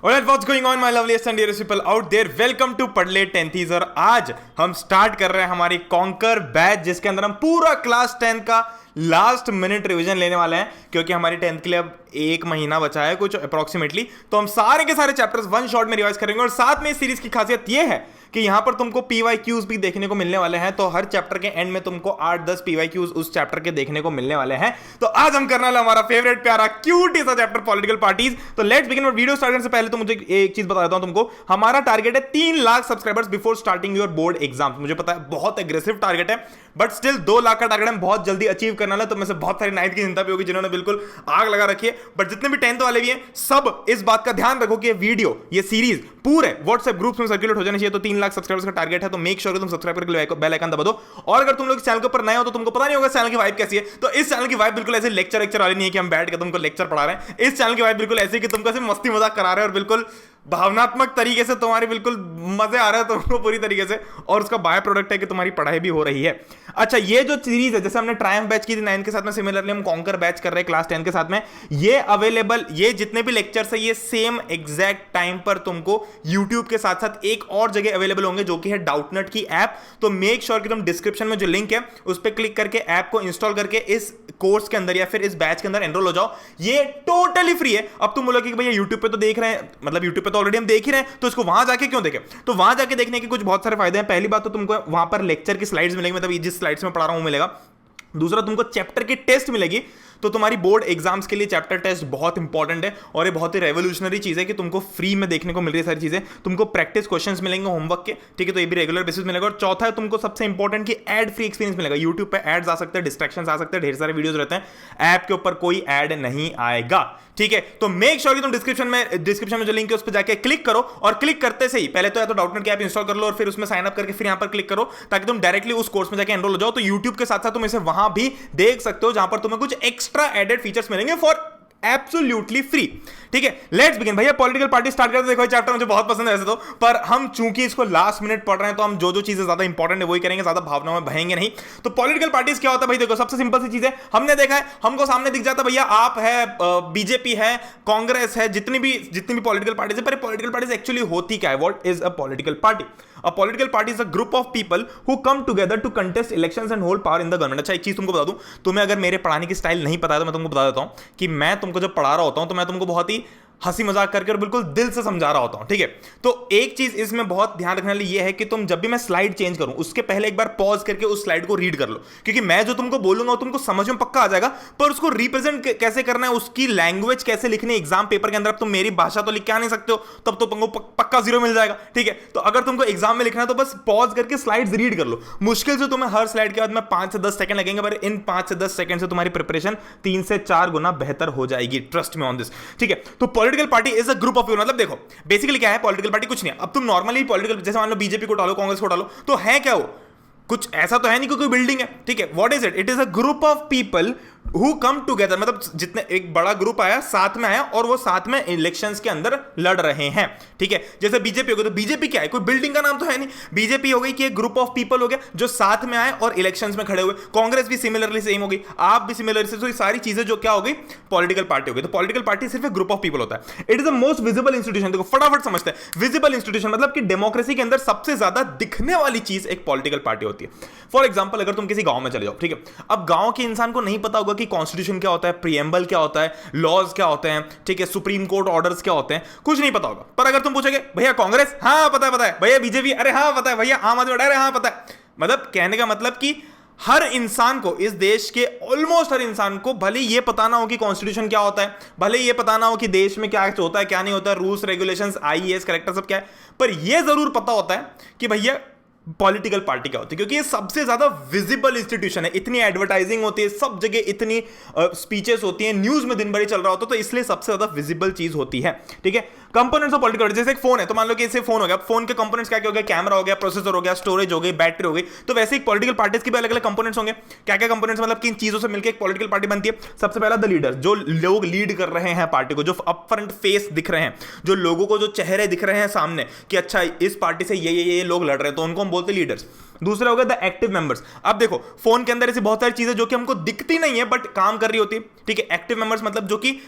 Alright, what's going on, my loveliest and dearest people out there? Welcome to पढ़ले टेंथीज। और आज हम start कर रहे हैं हमारी कॉन्कर बैच, जिसके अंदर हम पूरा क्लास 10 का लास्ट मिनट रिवीजन लेने वाले हैं, क्योंकि हमारी 10th के लिए अब 1 महीना बचा है कुछ अप्रोक्सीमेटली। तो हम सारे के सारे चैप्टर्स वन शॉट में रिवाइज करेंगे। और साथ में इस सीरीज की खासियत यह है कि यहां पर तुमको PYQs भी देखने को मिलने वाले हैं। तो हर चैप्टर के एंड में तुमको 8-10 PYQs उस चैप्टर के देखने को मिलने वाले हैं। तो आज हम करने वाले हमारा फेवरेट प्यारा क्यूट सा चैप्टर पॉलिटिकल पार्टीज। तो लेट्स बिगिन। वीडियो स्टार्ट करने से पहले तो मुझे एक चीज बता देता हूं तुमको, हमारा टारगेट है 3 lakh subscribers before starting your board exam. मुझे पता है बहुत एग्रेसिव टारगेट है, बट स्टिल 2 लाख का टारगेट हम बहुत जल्दी अचीव करने वाले। तो मैं से बहुत सारी नाइट की चिंता भी होगी जिन्होंने बिल्कुल आग लगा रखी है, बट जितने भी 10th वाले भी हैं सब इस बात का ध्यान रखो कि ये वीडियो, ये सीरीज पूरे व्हाट्सएप ग्रुप्स में सर्कुलेट हो जाना चाहिए। तो 3 लाख सब्सक्राइबर्स का टारगेट है, तो मेक श्योर तुम सब्सक्राइब करके बेल आइकन दबा दो। और अगर तुम लोग इस चैनल के ऊपर नए हो तो तुमको पता नहीं होगा चैनल की वाइब कैसी है। तो इस चैनल की वाइब बिल्कुल ऐसे लेक्चर वाली नहीं है कि हम बैठ के तुमको लेक्चर पढ़ा रहे हैं। इस चैनल की वाइब बिल्कुल ऐसी कि तुमको ऐसे मस्ती मजाक करा रहे हैं और बिल्कुल भावनात्मक तरीके से तुम्हारी बिल्कुल मजे आ रहे हैं तुमको पूरी तरीके से, और उसका बाय प्रोडक्ट है कि तुम्हारी पढ़ाई भी हो रही है। अच्छा, ये जो सीरीज है, जैसे हमने ट्रायम्फ बैच की थी 9 के साथ में, सिमिलरली हम कॉन्कर बैच कर रहे हैं क्लास 10 के साथ में। ये अवेलेबल, ये जितने भी लेक्चर्स है ये सेम एग्जैक्ट टाइम पर तुमको यूट्यूब के साथ साथ एक और जगह अवेलेबल होंगे, जो कि है डाउटनट की ऐप। तो मेक श्योर कि तुम डिस्क्रिप्शन में जो लिंक है उस पर क्लिक करके ऐप को इंस्टॉल करके इस कोर्स के अंदर या फिर इस बैच के अंदर एनरोल हो जाओ। ये टोटली फ्री है। अब तुम बोलोगे कि भैया यूट्यूब पे तो देख रहे हैं, मतलब यूट्यूब पे तो ऑलरेडी हम देख ही रहे हैं, तो इसको वहां जाके क्यों देखें? तो वहां जाके देखने के कुछ बहुत सारे फायदे हैं। पहली बात तो तुमको वहां पर लेक्चर की स्लाइड्स मिलेगी, मतलब जिस स्लाइड्स में पढ़ा रहा हूं मिलेगा। दूसरा, तुमको चैप्टर की टेस्ट मिलेगी। तो तुम्हारी बोर्ड एग्जाम्स के लिए चैप्टर टेस्ट बहुत इंपॉर्टेंट है, और ये बहुत ही रेवोल्यूशनरी चीज है कि तुमको फ्री में देखने को मिल रही है सारी चीजें। तुमको प्रैक्टिस क्वेश्चंस मिलेंगे होमवर्क के, ठीक है, तो ये भी रेगुलर बेसिस मिलेगा। और चौथा है तुमको सबसे इंपॉर्टेंट कि एड फ्री एक्सपीरियंस मिलेगा। यूट्यूब पे एड्स आ सकते हैं, डिस्ट्रैक्शंस आ सकते हैं, ढेर सारे वीडियोस रहते हैं, ऐप के ऊपर कोई एड नहीं आएगा, ठीक है। तो मेक श्योर कि तुम डिस्क्रिप्शन में जो लिंक है उस पर जाके क्लिक करो, और क्लिक करते से ही पहले तो या तो डाउटनट की ऐप इंस्टॉल कर लो और फिर उसमें साइन अप करके फिर यहां पर क्लिक करो, ताकि तुम डायरेक्टली उस कोर्स में जाके एनरोल हो जाओ। तो यूट्यूब के साथ साथ तुम इसे वहां भी देख सकते हो, जहां पर तुम्हें कुछ एक्स्ट्रा एडेड फीचर्स मिलेंगे फॉर एब्सोल्युटली फ्री, ठीक है। Let's begin. भैया पॉलिटिकल पार्टी स्टार्ट करते। देखो ये चैप्टर मुझे बहुत पसंद है वैसे तो, पर हम चूंकि इसको लास्ट मिनट पढ़ रहे हैं तो हम जो चीजें ज्यादा इंपॉर्टेंट है वही करेंगे, ज्यादा भावनाओं में बहेंगे नहीं। तो पॉलिटिकल पार्टीज क्या होता है भाई? देखो सबसे सिंपल सी चीज है, हमने देखा है, हमको सामने दिख जाता है भैया आप है, बीजेपी है, कांग्रेस है, जितनी भी पॉलिटिकल पार्टीज है। पर पॉलिटिकल पार्टीज एक्चुअली होती क्या है? What is a political party? A political party is a group of people who come together to contest elections and hold power in the government। अच्छा, एक चीज तुमको बता दूं, तुम्हें अगर मेरे पढ़ाने की स्टाइल नहीं पता है तो मैं तुमको बता देता हूं कि मैं तुमको जब पढ़ा रहा होता हूं तो मैं तुमको बहुत ही हंसी मजाक करके और बिल्कुल दिल से समझा रहा होता हूं, ठीक है। तो एक चीज इसमें बहुत ध्यान रखने वाली ये है कि तुम जब भी मैं स्लाइड चेंज करूं उसके पहले एक बार पॉज करके उस स्लाइड को रीड कर लो, क्योंकि मैं जो तुमको बोलूंगा तुमको समझ में पक्का आ जाएगा, पर उसको रिप्रेजेंट कैसे करना है, उसकी लैंग्वेज कैसे लिखनी है एग्जाम पेपर के अंदर। अब तुम मेरी भाषा तो लिख के आ नहीं सकते हो, तब तो तुमको पक्का 0 मिल जाएगा, ठीक है। तो अगर तुमको एग्जाम में लिखना है तो बस पॉज करके स्लाइड्स रीड कर लो। मुश्किल से तुम्हें हर स्लाइड के बाद में 5 से 10 सेकंड लगेंगे, पर इन 5 से 10 सेकंड से तुम्हारी प्रिपरेशन 3 से 4 गुना बेहतर हो जाएगी, ट्रस्ट मी ऑन दिस, ठीक है। तो political party is a group of people. मतलब देखो बेसिकली क्या है पॉलिटिकल पार्टी? कुछ नहीं है। अब तुम नॉर्मली पॉलिटिकल, जैसे मान लो बीजेपी को डालो, कांग्रेस को डालो, तो है क्या वो? कुछ ऐसा तो है नहीं कि कोई बिल्डिंग है, ठीक है। What is it? It is a group of people who come together. मतलब जितने एक बड़ा ग्रुप आया, साथ में आया, और वो साथ में इलेक्शंस के अंदर लड़ रहे हैं, ठीक है। जैसे बीजेपी हो गई, तो बीजेपी क्या है? कोई बिल्डिंग का नाम तो है नहीं। बीजेपी हो गई कि एक ग्रुप ऑफ पीपल हो गया जो साथ में आए और इलेक्शंस में खड़े हुए। कांग्रेस भी सिमिलरली सेम हो गई, आप भी सिमिलरली से, तो ये सारी चीजें जो क्या हो गई? पॉलिटिकल पार्टी हो गई। तो पॉलिटिकल पार्टी सिर्फ एक ग्रुप ऑफ पीपल होता है। It is the most visible institution. देखो फटाफट समझते हैं, विजिबल इंस्टीट्यूशन मतलब कि डेमोक्रेसी के अंदर सबसे ज्यादा दिखने वाली चीज एक पॉलिटिकल पार्टी होती है। फॉर एग्जाम्पल, अगर तुम किसी गांव में चले जाओ, ठीक है, अब गांव के इंसान को नहीं पता होगा कि कॉन्स्टिट्यूशन क्या होता है, प्रीएम्बल क्या होता है, लॉज क्या होते हैं, ठीक है, सुप्रीम कोर्ट ऑर्डर्स क्या होते हैं, कुछ नहीं पता होगा। पर अगर तुम पूछोगे भैया कांग्रेस, हाँ पता है, भैया बीजेपी, अरे हाँ पता है, भैया आम आदमी पार्टी, अरे हाँ पता है। मतलब कहने का मतलब कि हर इंसान को, इस देश के ऑलमोस्ट हर इंसान को, भले ये पता ना हो कि कॉन्स्टिट्यूशन क्या होता है, भले ये पता ना हो कि देश में क्या होता है क्या नहीं होता है, रूल्स रेगुलेशंस, आईएएस करेक्टर सब क्या है, पर यह जरूर पता होता है कि भैया पॉलिटिकल पार्टी क्या होती है, क्योंकि ये सबसे ज्यादा विजिबल इंस्टीट्यूशन है। इतनी एडवर्टाइजिंग होती है सब जगह, इतनी स्पीचेस होती हैं, न्यूज में दिन भर ही चल रहा होता है, तो इसलिए सबसे ज्यादा विजिबल चीज होती है, ठीक है। कंपोनेंट्स ऑफ पॉलिटिकल, जैसे एक फोन है, तो मान लो कि इसे फोन हो गया, फोन के कंपोनेंट्स क्या क्या हो गया? कैमरा हो गया, प्रोसेसर हो गया, स्टोरेज हो गई, बैटरी हो गई। तो वैसे एक पॉलिटिकल पार्टीज के भी अलग अलग कंपोनेंट्स होंगे। क्या क्या कंपोनेंट्स? मतलब किन चीजों से मिलकर एक पॉलिटिकल पार्टी बनती है? सबसे पहला द लीडर, जो लोग लीड कर रहे हैं पार्टी को, जो अप फ्रंट फेस दिख रहे हैं, जो लोगों को जो चेहरे दिख रहे हैं सामने कि अच्छा इस पार्टी से ये लोग लड़ रहे हैं, तो उनको हम बोलते हैं लीडर्स। दूसरा होगा द एक्टिव मेंबर्स। अब देखो फोन के अंदर ऐसी बहुत सारी चीजें जो कि हमको दिखती नहीं है बट काम कर रही होती है, ठीक है। एक्टिव मेंबर्स मतलब जो कि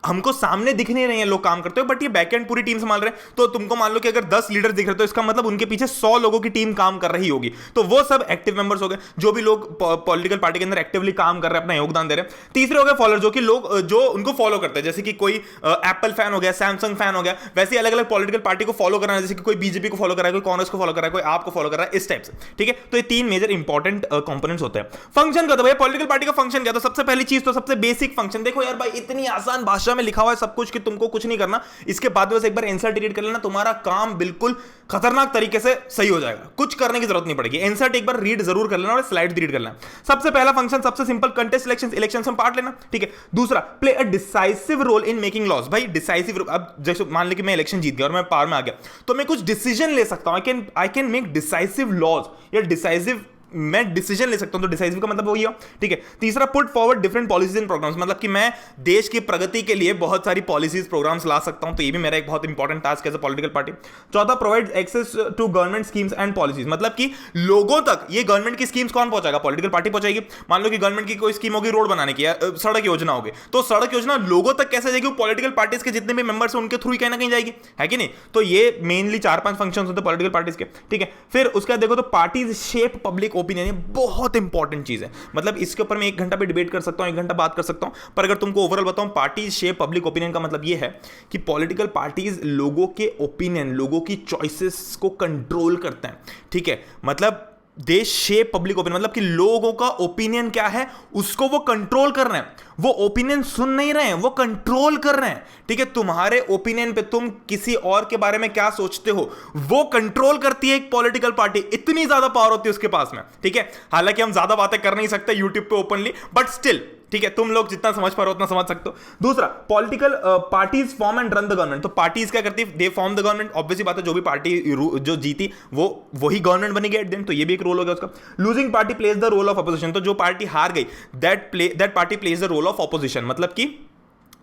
हमको सामने दिख नहीं रहे हैं लोग काम करते हो, बट ये बैकएंड पूरी टीम संभाल रहे हैं। तो तुमको मान लो कि अगर 10 लीडर दिख रहे तो इसका मतलब उनके पीछे 100 लोगों की टीम काम कर रही होगी। तो वो सब एक्टिव मेंबर्स हो गए, जो भी लोग पॉलिटिकल पार्टी के अंदर एक्टिवली काम कर रहे हैं, अपना योगदान दे रहे हैं। तीसरे हो गए फॉलोअर, जो कि लोग जो उनको फॉलो करते हैं, जैसे कि कोई एप्पल फैन हो गया, सैमसंग फैन हो गया, वैसे अलग अलग पॉलिटिकल पार्टी को फॉलो कर रहा है, जैसे कि कोई बीजेपी को फॉलो कर रहा है, कोई कांग्रेस को फॉलो कर रहा है, कोई आपको फॉलो कर रहा है, इस टाइप से। ठीक है, तो ये 3 मेजर इंपॉर्टेंट कंपोनेंट्स होते हैं। फंक्शन का तो भैया पॉलिटिकल पार्टी का फंक्शन क्या, तो सबसे पहली चीज तो सबसे बेसिक फंक्शन देखो यार भाई, इतनी आसान भाषा में लिखा हुआ है सब कुछ कि तुमको कुछ नहीं करना, इसके बाद बस एक बार आंसर रीड कर लेना, तुम्हारा काम बिल्कुल खतरनाक तरीके से सही हो जाएगा, कुछ करने की जरूरत नहीं पड़ेगी। आंसर एक बार रीड जरूर कर लेना और स्लाइड रीड कर लेना। सबसे पहला फंक्शन सबसे सिंपल, कंटेस्ट इलेक्शन में पार्ट लेना। ठीक है, दूसरा play a decisive role in making laws. भाई डिसाइसिव, अब जैसे मान ली कि मैं इलेक्शन जीत गया और मैं पावर में आ गया, तो मैं कुछ डिसीजन ले सकता हूं, I can make decisive laws या डिसाइसिव, मैं डिसीजन ले सकता हूं। तो डिसाइसिव का मतलब वही है। ठीक है, तीसरा put forward different policies and programmes, मतलब कि मैं देश की प्रगति के लिए बहुत सारी पॉलिसीज प्रोग्राम्स ला सकता हूं, तो ये भी मेरा एक बहुत इंपॉर्टेंट टास्क है एज अ पॉलिटिकल पार्टी। चौथा provide access to government schemes and policies, मतलब कि लोगों तक ये गवर्नमेंट की स्कीम्स कौन पहुंचाएगा, पॉलिटिकल पार्टी पहुंचाएगी। मान लो कि गवर्नमेंट की कोई स्कीम होगी रोड बनाने की या सड़क योजना होगी, तो सड़क योजना लोगों तक कैसे जाएगी, पॉलिटिकल पार्टीज के जितने भी मेंबर्स हैं उनके थ्रू कहीं ना कहीं जाएगी, है कि नहीं। तो ये मेनली 4-5 फंक्शन होते हैं पॉलिटिकल पार्टीज के। ठीक है, फिर उसके बाद देखो तो पार्टीज शेप पब्लिक ओपिनियन, बहुत इंपॉर्टेंट चीज है। मतलब इसके ऊपर मैं 1 घंटा पे डिबेट कर सकता हूं, 1 घंटा बात कर सकता हूं, पर अगर तुमको ओवरऑल बताऊं, पार्टीज शेप पब्लिक ओपिनियन का मतलब यह है कि पॉलिटिकल पार्टीज लोगों के ओपिनियन, लोगों की चॉइसेस को कंट्रोल करते हैं। ठीक है, मतलब दे शेप पब्लिक ओपिनियन, मतलब कि लोगों का ओपिनियन क्या है उसको वो कंट्रोल कर रहे हैं। वो ओपिनियन सुन नहीं रहे हैं, वो कंट्रोल कर रहे हैं। ठीक है, तुम्हारे ओपिनियन पे तुम किसी और के बारे में क्या सोचते हो वो कंट्रोल करती है एक पॉलिटिकल पार्टी। इतनी ज्यादा पावर होती है उसके पास में। ठीक है, हालांकि हम ज्यादा बातें कर नहीं सकते यूट्यूब पे ओपनली, बट स्टिल ठीक है, तुम लोग जितना समझ पा रहे हो उतना समझ सकते हो। दूसरा, political parties form and run the government. तो पार्टीज क्या करती है, they form the government. Obviously बात है, जो भी पार्टी जो जीती वो वही गवर्नमेंट बनेगी एट देन, तो ये भी एक रोल हो गया उसका। Losing party plays the role of opposition, तो जो पार्टी हार गई that party plays the role of opposition, मतलब कि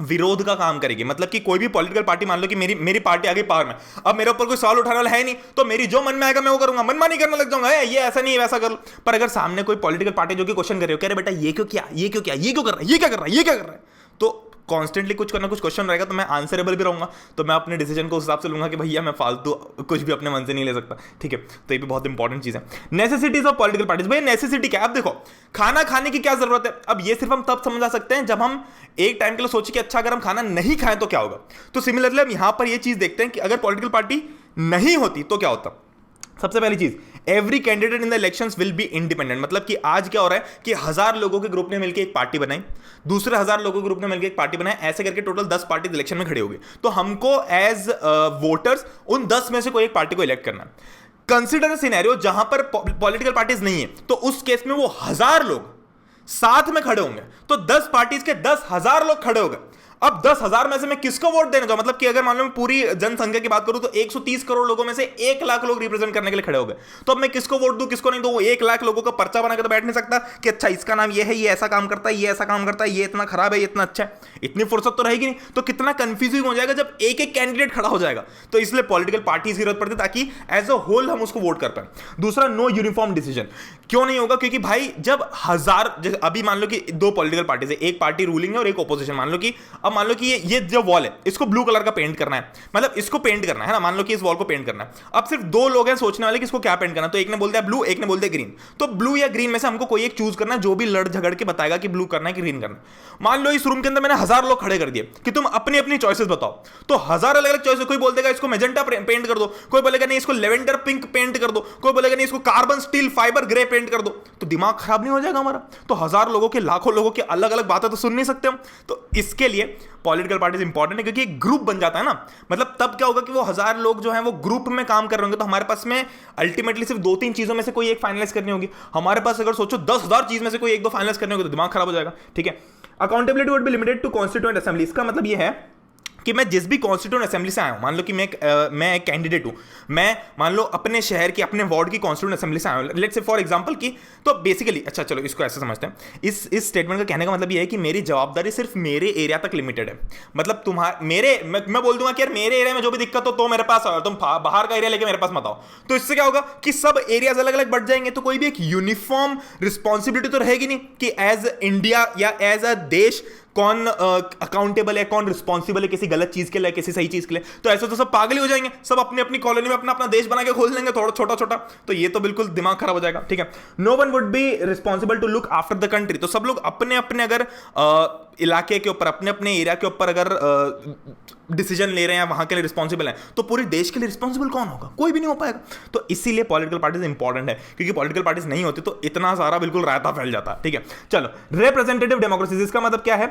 विरोध का काम करेगी। मतलब कि कोई भी पॉलिटिकल पार्टी, मान लो कि मेरी पार्टी आ गई पावर में, अब मेरे ऊपर कोई सवाल उठाने वाला है नहीं, तो मेरी जो मन में आएगा मैं वो करूंगा, मनमानी करने लग जाऊंगा, ये ऐसा नहीं है वैसा कर लो। पर अगर सामने कोई पॉलिटिकल पार्टी जो कि क्वेश्चन कर रही हो, कह रहे बेटा ये क्यों किया, ये क्यों किया, ये क्यों कर रहा है, ये क्या कर रहा है, ये क्या कर रहा है, तो कॉन्स्टेंटली कुछ करना कुछ क्वेश्चन रहेगा, तो मैं आंसरेबल भी रहूंगा। तो मैं अपने डिसीजन को उस हिसाब से लूंगा कि भैया मैं फालतू कुछ भी अपने मन से नहीं ले सकता। ठीक है, तो ये भी बहुत इंपॉर्टेंट चीज है। नेसेसिटीज ऑफ पॉलिटिकल पार्टीज, भाई नेसेसिटी क्या है। अब देखो, खाना खाने की क्या जरूरत है, अब ये सिर्फ हम तब समझा सकते हैं जब हम एक टाइम के लिए सोचे कि अच्छा अगर हम खाना नहीं खाएं तो क्या होगा। तो सिमिलरली हम यहां पर ये चीज देखते हैं कि अगर पॉलिटिकल पार्टी नहीं होती तो क्या होता। सबसे पहली चीज, every candidate in the elections will be independent. मतलब कि आज क्या हो रहा है कि 1000 लोगों के ग्रुप ने मिलकर एक पार्टी बनाई, दूसरे 1000 लोगों के ग्रुप ने मिलकर एक पार्टी बनाई, ऐसे करके टोटल 10 पार्टी इलेक्शन में खड़े हो गए। तो हमको एज वोटर्स उन 10 में से कोई एक पार्टी को इलेक्ट करना है। कंसिडर सिनेरियो जहां पर पॉलिटिकल पार्टीज नहीं है, तो उस केस में वो 1000 लोग साथ में खड़े होंगे, तो 10 पार्टीज के 10,000 लोग खड़े हो गए। अब 10,000 में से मैं किसको वोट देने दूं, मतलब कि अगर मान लो मैं पूरी जनसंख्या की बात करूं तो 130 करोड़ लोगों में से 1 लाख लोग रिप्रेजेंट करने के लिए खड़े हो गए। तो अब मैं किसको वोट दूं किसको नहीं दूं, वो 1 लाख लोगों का पर्चा बना के तो बैठ नहीं सकता कि अच्छा इसका नाम ये है, ये ऐसा काम करता है, ये ऐसा काम करता है, ये इतना खराब है, ये इतना अच्छा है। इतनी फुर्सत तो रहेगी नहीं, तो कितना कंफ्यूजिंग हो जाएगा जब एक एक कैंडिडेट खड़ा हो जाएगा। तो इसलिए पॉलिटिकल पार्टी की जरूरत पड़ती है ताकि एज अ होल हम उसको वोट कर पाए। दूसरा, नो यूनिफॉर्म डिसीजन। क्यों नहीं होगा, क्योंकि भाई जब 1000, अभी मान लो कि 2 पॉलिटिकल पार्टीज है, एक पार्टी रूलिंग है और एक ओपोजिशन। मान लो कि ये जो वॉल है इसको ब्लू कलर का पेंट करना है, मतलब इसको पेंट करना है ना, मान लो कि इस वॉल को पेंट करना है। अब सिर्फ 2 लोग हैं सोचने वाले कि इसको क्या पेंट करना है, तो एक ने बोल दिया ब्लू, एक ने बोल दिया ग्रीन। तो ब्लू या ग्रीन में से हमको कोई एक चूज करना है, जो भी लड़ झगड़ के बताएगा कि ब्लू करना है कि ग्रीन करना है। मान लो इस रूम के अंदर मैंने 1000 लोग खड़े कर दिए कि तुम अपनी अपनी चॉइसेस बताओ, तो 1000 अलग अलग चॉइस। कोई बोल देगा इसको मेजेंटा पेंट कर दो, कोई बोलेगा नहीं इसको लेवेंडर पिंक पेंट कर दो, कोई बोलेगा नहीं इसको carbon steel fibre grey paint कर दो। तो दिमाग खराब नहीं हो जाएगा हमारा? तो 1000 लोगों के, लाखों लोगों की अलग अलग बातें तो सुन नहीं सकते हम। तो इसके लिए पॉलिटिकल पार्टीज इंपॉर्टेंट है, क्योंकि एक ग्रुप बन जाता है ना। मतलब तब क्या होगा कि वो 1000 लोग जो हैं वो ग्रुप में काम कर रहे होंगे, तो हमारे पास में अल्टीमेटली सिर्फ 2-3 चीजों में से कोई एक फाइनलाइज करनी होगी। हमारे पास अगर सोचो 10,000 चीज में से कोई 1-2 फाइनलाइज करने होगी तो दिमाग खराब हो जाएगा। ठीक है, accountability would be limited to constituent assembly. इसका मतलब ये है कि मैं जिस भी कॉन्स्टिट्यूएंट असेंबली से आया हूं, मान लो कि मैं एक कैंडिडेट हूं, मैं मान लो अपने शहर की, अपने वार्ड की कॉन्स्टिट्यूएंट असेंबली से आया हूं, लेट्स से फॉर एग्जांपल की। तो बेसिकली अच्छा चलो इसको ऐसे समझते हैं, इस स्टेटमेंट का कहने का मतलब ये है कि मेरी जवाबदारी सिर्फ मेरे एरिया तक लिमिटेड है। मतलब मैं बोल दूंगा कि यार मेरे एरिया में जो भी दिक्कत हो तो मेरे पास आओ, तुम बाहर का एरिया लेके मेरे पास मत आओ। तो इससे क्या होगा कि सब एरियाज अलग अलग बढ़ जाएंगे, तो कोई भी एक यूनिफॉर्म रिस्पॉन्सिबिलिटी तो रहेगी नहीं कि एज इंडिया या एज अ देश कौन अकाउंटेबल है, कौन रिस्पॉन्सिबल है किसी गलत चीज के लिए, किसी सही चीज के लिए। तो ऐसे तो सब पागल ही हो जाएंगे, सब अपनी अपनी कॉलोनी में अपना अपना देश बना के खोल लेंगे थोड़ा छोटा छोटा, तो ये तो बिल्कुल दिमाग खराब हो जाएगा, ठीक है। No one would be responsible to look after the country, तो सब लोग अपने अपने अगर इलाके के ऊपर, अपने अपने एरिया के ऊपर अगर डिसीजन ले रहे हैं, वहां के लिए रिस्पॉन्सिबल है, तो पूरे देश के लिए रिस्पॉन्सिबल कौन होगा? कोई भी नहीं हो पाएगा। तो इसीलिए पॉलिटिकल पार्टीज इंपॉर्टेंट है, क्योंकि पॉलिटिकल पार्टीज नहीं होती तो इतना सारा बिल्कुल रायता फैल जाता है, ठीक है। चलो, रिप्रेजेंटेटिव डेमोक्रेसी, इसका मतलब क्या है?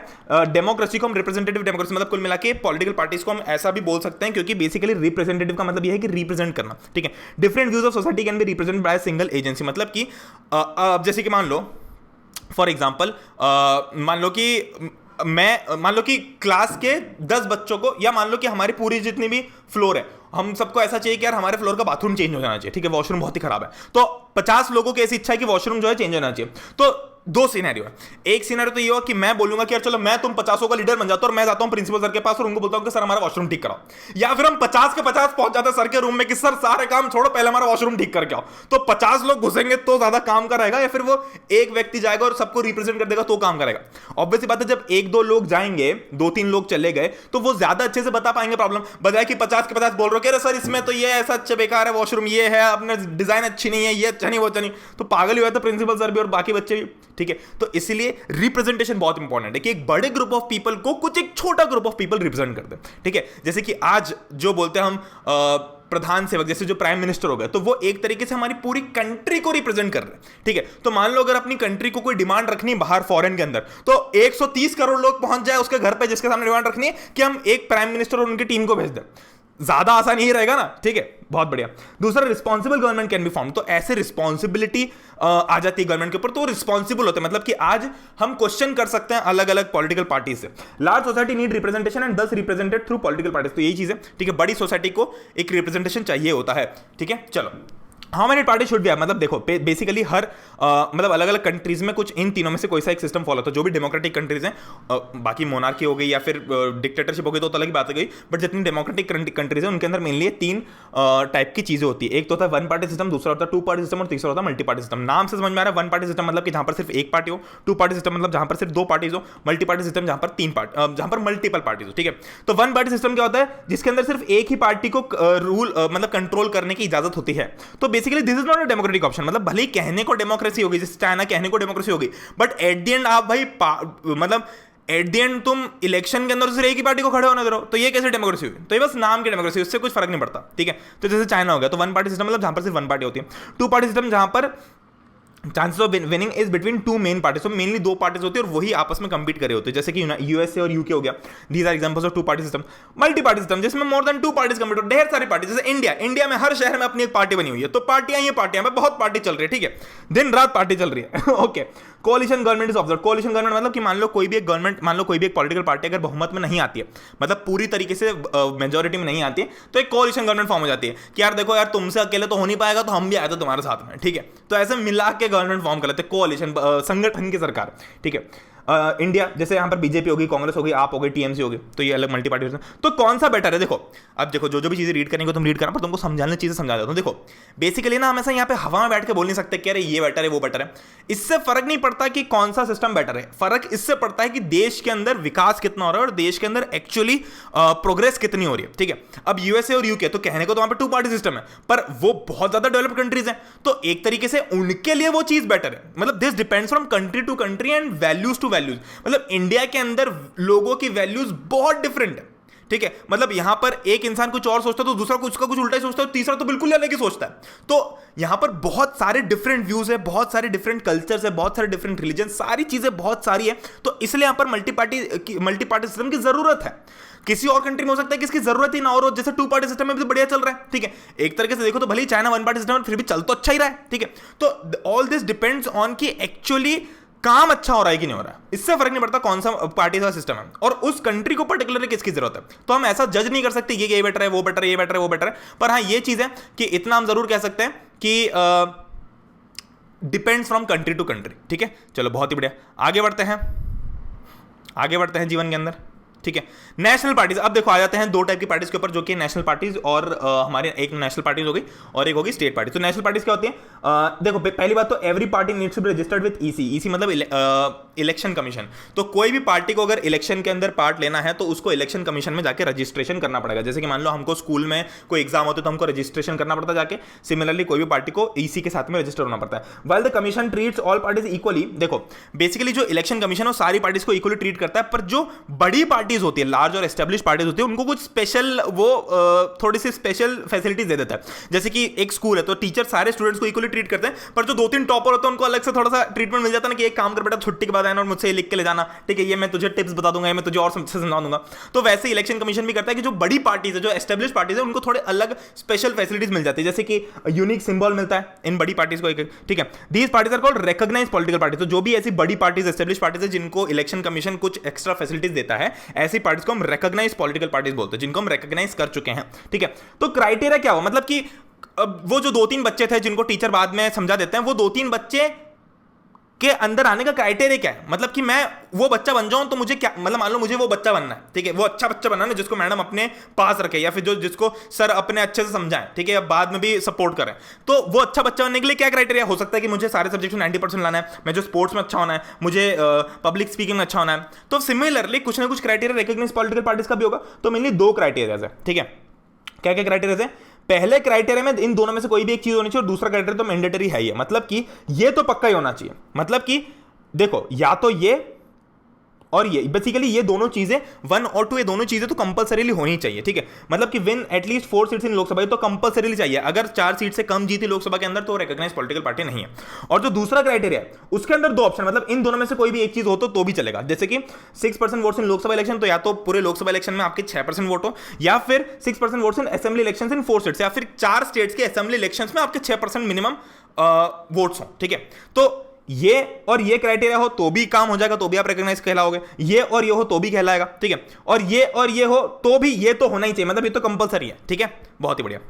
डेमोक्रेसी को हम रिप्रेजेंटेटिव डेमोक्रेसी मतलब कुल मिला के पॉलिटिकल पार्टीज को हम ऐसा भी बोल सकते हैं, क्योंकि बेसिकली रिप्रेजेंटेटिव का मतलब यह है कि रिप्रेजेंट करना, ठीक है। Different views of society can be represented by single agency, मतलब कि जैसे कि मान लो फॉर एग्जाम्पल, मान लो कि क्लास के 10 बच्चों को, या मान लो कि हमारी पूरी जितनी भी फ्लोर है, हम सबको ऐसा चाहिए कि यार हमारे फ्लोर का बाथरूम चेंज हो जाना चाहिए, ठीक है, वॉशरूम बहुत ही खराब है, तो 50 लोगों की ऐसी इच्छा है कि वॉशरूम जो है चेंज होना चाहिए। तो दो सिनेरियो है। एक सिनेरियो तो ये हो कि मैं बोलूंगा कि यार चलो मैं तुम 50 का लीडर बन जाता हूं और मैं जाता हूं प्रिंसिपल सर के पास और उनको बोलता हूं कि सर हमारा वॉशरूम ठीक कराओ, या फिर हम 50 के 50 पहुंच जाते हैं सर के रूम में कि सर सारे काम छोड़ो, पहले हमारा वॉशरूम ठीक करके आओ। तो 50 लोग घुसेंगे तो ज्यादा काम का रहेगा, या फिर वो एक व्यक्ति जाएगा और सबको रिप्रेजेंट कर देगा तो काम करेगा? ऑब्वियसली बात है, जब 1-2 लोग जाएंगे, 2-3 लोग चले गए, तो वो ज्यादा अच्छे से बता पाएंगे प्रॉब्लम, बजाय कि 50 के 50 बोल रहे हो कि सर इसमें तो ये ऐसा अच्छा बेकार है वॉशरूम, ये है अपने डिजाइन अच्छी नहीं है, ये अच्छा नहीं वो अच्छा नहीं, तो पागल ही हुआ था प्रिंसिपल सर भी और बाकी बच्चे भी, ठीक है। तो इसलिए रिप्रेजेंटेशन बहुत इंपॉर्टेंट है कि एक बड़े ग्रुप ऑफ पीपल को कुछ एक छोटा ग्रुप ऑफ पीपल रिप्रेजेंट करते हैं, ठीक है। जैसे कि आज जो बोलते हैं हम प्रधान सेवक, जैसे जो प्राइम मिनिस्टर हो गए, तो वो एक तरीके से हमारी पूरी कंट्री को रिप्रेजेंट कर रहे हैं, ठीक है। तो मान लो अगर अपनी कंट्री को कोई डिमांड रखनी है बाहर फॉरेन के अंदर, तो 130 करोड़ लोग पहुंच जाए उसके घर पे जिसके सामने डिमांड रखनी है कि हम एक प्राइम मिनिस्टर और उनकी टीम को भेज दें, ज्यादा आसान ही रहेगा ना, ठीक है, बहुत बढ़िया। दूसरा, responsible government can be form, तो ऐसे रिस्पॉन्सिबिलिटी आ जाती है गवर्नमेंट के ऊपर, तो रिस्पॉन्सिबल होते हैं, मतलब कि आज हम क्वेश्चन कर सकते हैं अलग अलग पॉलिटिकल पार्टी से। Large society need representation and दस रिप्रेजेंटेड थ्रू पॉलिटिकल पार्टीज, तो यही चीज है, ठीक है, बड़ी सोसाइटी को एक रिप्रेजेंटेशन चाहिए होता है, ठीक है। चलो, how many party should be, मतलब देखो बेसिकली हर मतलब अलग अलग कंट्रीज में कुछ इन तीनों में से कोई सा एक सिस्टम फॉलो होता है। जो भी डेमोक्रेटिक कंट्रीज हैं, बाकी मोनार्की हो गई या फिर डिक्टेटरशिप हो गई तो अलग ही बात हो गई, बट जितनी डेमोक्रेटिक कंट्रीज हैं उनके अंदर मेनली 3 टाइप की चीजें होती है। एक तो होता है वन पार्टी सिस्टम, दूसरा होता है 2 पार्टी सिस्टम और तीसरा होता है मल्टी पार्टी सिस्टम। नाम से समझ में आ रहा है, वन पार्टी सिस्टम मतलब कि जहां पर सिर्फ एक पार्टी हो, 2 पार्टी सिस्टम मतलब जहां पर सिर्फ 2 पार्टीज हो, मल्टी पार्टी सिस्टम जहां पर मल्टीपल पार्टीज हो, ठीक है। तो वन पार्टी सिस्टम क्या होता है? जिसके अंदर सिर्फ एक ही पार्टी को रूल मतलब कंट्रोल करने की इजाजत होती है। तो basically this is not a democratic option, मतलब भले ही कहने को डेमोक्रेसी होगी, जैसे चाइना कहने को डेमोक्रेसी होगी, बट एट द एंड आप भाई मतलब एट द एंड तुम इलेक्शन के अंदर सिर्फ एक ही पार्टी को खड़े होने दे रहे हो, तो ये कैसे डेमोक्रेसी हुई? तो ये बस नाम की डेमोक्रेसी, उससे कुछ फर्क नहीं पड़ता, ठीक है। तो जैसे चाइना हो गया, तो वन पार्टी सिस्टम मतलब जहां पर सिर्फ वन पार्टी होती है। 2 पार्टी सिस्टम जहां पर chances of winning is between 2 main parties, तो मेनली 2 पार्टीज होती है और वही आपस में कंपीट करे होते हैं, जैसे कि यूएसए और यूके हो गया। These are examples of 2 party system. Multi party system जिसमें मोर देन 2 पार्टीज कंपीट होते हैं, ढेर सारी पार्टी, जैसे इंडिया में हर शहर में अपनी एक पार्टी बनी हुई है, तो पार्टियां ही पार्टियां में बहुत पार्टी चल रही है, ठीक है, दिन रात पार्टी चल रही है। Okay, coalition government is observe. Coalition government मतलब कि मान लो कोई भी एक गवर्नमेंट, मान लो कोई भी एक पॉलिटिकल पार्टी अगर बहुमत में नहीं आती है, मतलब पूरी तरीके से मेजोरिटी में नहीं आती है, तो एक कोलिशन गवर्नमेंट फॉर्म हो जाती है कि यार देखो यार तुमसे अकेले तो हो नहीं पाएगा, तो हम भी आए थे तुम्हारे साथ में, ठीक है। तो ऐसे मिला के गवर्नमेंट फॉर्म कर लेते हैं, कोलिशन संगठन की सरकार, ठीक है। इंडिया जैसे यहाँ पर बीजेपी होगी, कांग्रेस होगी, आप हो गई, टीएमसी होगी, तो ये अलग मल्टी पार्टी। तो कौन सा बेटर है? देखो अब देखो जो भी चीजें रीड करेंगे तुम रीड करना, पर तुमको समझाने चीजें समझा देता हूँ। देखो बेसिकली ना हमेशा यहाँ पे हवा में बैठ के बोल नहीं सकते कि अरे ये बेटर है वो बेटर है। इससे फर्क नहीं पड़ता कि कौन सा सिस्टम बेटर है, फर्क इससे पड़ता है कि देश के अंदर विकास कितना हो रहा है और देश के अंदर एक्चुअली प्रोग्रेस कितनी हो रही है, ठीक है। अब यूएसए और यूके तो कहने को तो वहां पर 2 पार्टी सिस्टम है, पर वो बहुत ज्यादा डेवलप्ड कंट्रीज हैं, तो एक तरीके से उनके लिए वो चीज बेटर है। मतलब this depends from country to country and values to values. मतलब इंडिया के अंदर लोगों की वैल्यूज बहुत डिफरेंट है, ठीक है। मतलब यहां पर एक इंसान कुछ और सोचता है तो दूसरा कुछ का कुछ उल्टा ही सोचता है, तीसरा तो बिल्कुल अलग ही सोचता है। तो यहां पर बहुत सारे डिफरेंट व्यूज है, बहुत सारे डिफरेंट कल्चर्स है, बहुत सारे डिफरेंट रिलीजन, सारी चीजें बहुत सारी है। तो इसलिए यहां पर मल्टी पार्टी सिस्टम की जरूरत है। किसी और कंट्री में हो सकता है कि इसकी जरूरत ही ना हो, जैसे 2 पार्टी सिस्टम में भी बढ़िया चल रहा है, ठीक है। एक तरीके से देखो तो भले ही चाइना 1 पार्टी सिस्टम फिर भी चल तो अच्छा ही रहा है, ठीक है। तो ऑल दिस डिपेंड्स ऑन कि एक्चुअली काम अच्छा हो रहा है कि नहीं हो रहा है, इससे फर्क नहीं पड़ता कौन सा पार्टी का सिस्टम है और उस कंट्री को पर्टिकुलरली किसकी जरूरत है। तो हम ऐसा जज नहीं कर सकते ये बेटर है वो बेटर है, ये बेटर है वो बेटर है। पर हाँ ये चीज है कि इतना हम जरूर कह सकते हैं कि depends from country to country, ठीक है। चलो बहुत ही बढ़िया, आगे बढ़ते हैं जीवन के अंदर, ठीक है। नेशनल पार्टीज, अब देखो आ जाते हैं 2 टाइप की पार्टीज के ऊपर, जो कि नेशनल पार्टीज और हमारे एक नेशनल पार्टीज हो गई और एक होगी स्टेट पार्टी। तो नेशनल पार्टीज क्या होती है? देखो पहली बात तो every party needs to be registered with EC. EC मतलब इलेक्शन कमीशन। तो कोई भी पार्टी को अगर इलेक्शन के अंदर पार्ट लेना है तो उसको इलेक्शन कमीशन में जाके रजिस्ट्रेशन करना पड़ेगा। जैसे कि मान लो हमको स्कूल में कोई एग्जाम होते तो हमको रजिस्ट्रेशन करना पड़ता जाके, सिमिलरली कोई भी पार्टी को ईसी के साथ में रजिस्टर होना पड़ता है। While the commission treats all parties equally, देखो बेसिकली जो इलेक्शन कमीशन है सारी पार्टीज को इक्वली ट्रीट करता है, पर जो बड़ी पार्टीज होती है, लार्ज और एस्टेब्लिश पार्टीज होती है, उनको कुछ स्पेशल वो थोड़ी सी स्पेशल फैसिलिटीज दे देता है। जैसे कि एक स्कूल है तो टीचर सारे स्टूडेंट्स को इक्वली ट्रीट करते हैं, पर जो 2-3 टॉपर होते हैं उनको अलग से थोड़ा सा ट्रीटमेंट मिल जाता है ना, कि एक काम कर बेटा छुट्टी के बाद आना और मुझसे लिख के ले जाना, ठीक है, ये मैं तुझे टिप्स बता दूंगा, मैं तुझे और समझा दूंगा। तो वैसे इलेक्शन कमीशन भी करता है कि जो बड़ी पार्टीज है, जो एस्टेब्लिश पार्टीज है, उनको थोड़े अलग स्पेशल फैसिलिटीज मिल जाती है, जैसे कि यूनिक सिंबल मिलता है इन बड़ी पार्टीज को, ठीक है। These parties are called recognised political parties. तो जो भी ऐसी बड़ी पार्टीज, एस्टेब्लिश पार्टीज है जिनको इलेक्शन कमीशन कुछ एक्स्ट्रा फैसिलिटीज देता है, ऐसी पार्टीज को हम रिकॉग्नाइज्ड पॉलिटिकल पार्टीज बोलते हैं, जिनको हम रिकॉग्नाइज कर चुके हैं, ठीक है। तो क्राइटेरिया क्या हो, मतलब कि वो जो 2-3 बच्चे थे जिनको टीचर बाद में समझा देते हैं, वो 2-3 बच्चे के अंदर आने का क्राइटेरिया क्या है, मतलब कि मैं वो बच्चा बन जाऊं तो मुझे क्या, मतलब मान लो मुझे वो बच्चा बनना है, ठीक है, वो अच्छा बच्चा बनना है जिसको मैडम अपने पास रखे या फिर जो जिसको सर अपने अच्छे से समझाएं, ठीक है, या बाद में भी सपोर्ट करें। तो वो अच्छा बच्चा बनने के लिए क्या क्राइटेरिया हो सकता है कि मुझे सारे सब्जेक्ट में 90% लाना है, मुझे स्पोर्ट्स में अच्छा होना है, मुझे पब्लिक स्पीकिंग में अच्छा होना है। तो सिमिलरली कुछ ना कुछ क्राइटेरिया रिकॉग्नाइज्ड पॉलिटिकल पार्टीज का भी होगा। तो मेनली 2 क्राइटेरिया है, ठीक है। क्या क्या क्राइटेरिया है? पहले क्राइटेरिया में इन दोनों में से कोई भी एक चीज होनी चाहिए, और दूसरा क्राइटेरिया तो मैंडेटरी है ही है, मतलब कि ये तो पक्का ही होना चाहिए, मतलब कि देखो या तो ये और ये, बेसिकली ये दोनों चीजें 1 और 2, ये दोनों चीजें तो कंपलसरीली होनी चाहिए, ठीक है। मतलब कि win at least 4 seats in Lok Sabha, ये तो कंपलसरीली चाहिए। अगर 4 सीट से कम जीती लोकसभा के अंदर तो रिकॉग्नाइज पॉलिटिकल पार्टी नहीं है। और जो दूसरा क्राइटेरिया है उसके अंदर 2 ऑप्शन, मतलब इन दोनों में से कोई भी एक चीज हो तो भी चलेगा। जैसे कि 6% वोट्स इन लोकसभा इलेक्शन, तो या तो पूरे लोकसभा इलेक्शन में आपके 6% वोट हो, या फिर 6% votes in assembly election in 4 states, या फिर 4 स्टेट्स के असेंबली इलेक्शन में आपके 6% मिनिमम वोट्स हो, ठीक है। तो ये और ये क्राइटेरिया हो तो भी काम हो जाएगा, तो भी आप रिकॉग्नाइज कहलाओगे। ये और ये हो तो भी कहलाएगा, ठीक है। और ये हो तो भी ये तो होना ही चाहिए, मतलब ये तो कंपलसरी है, ठीक है। बहुत ही बढ़िया।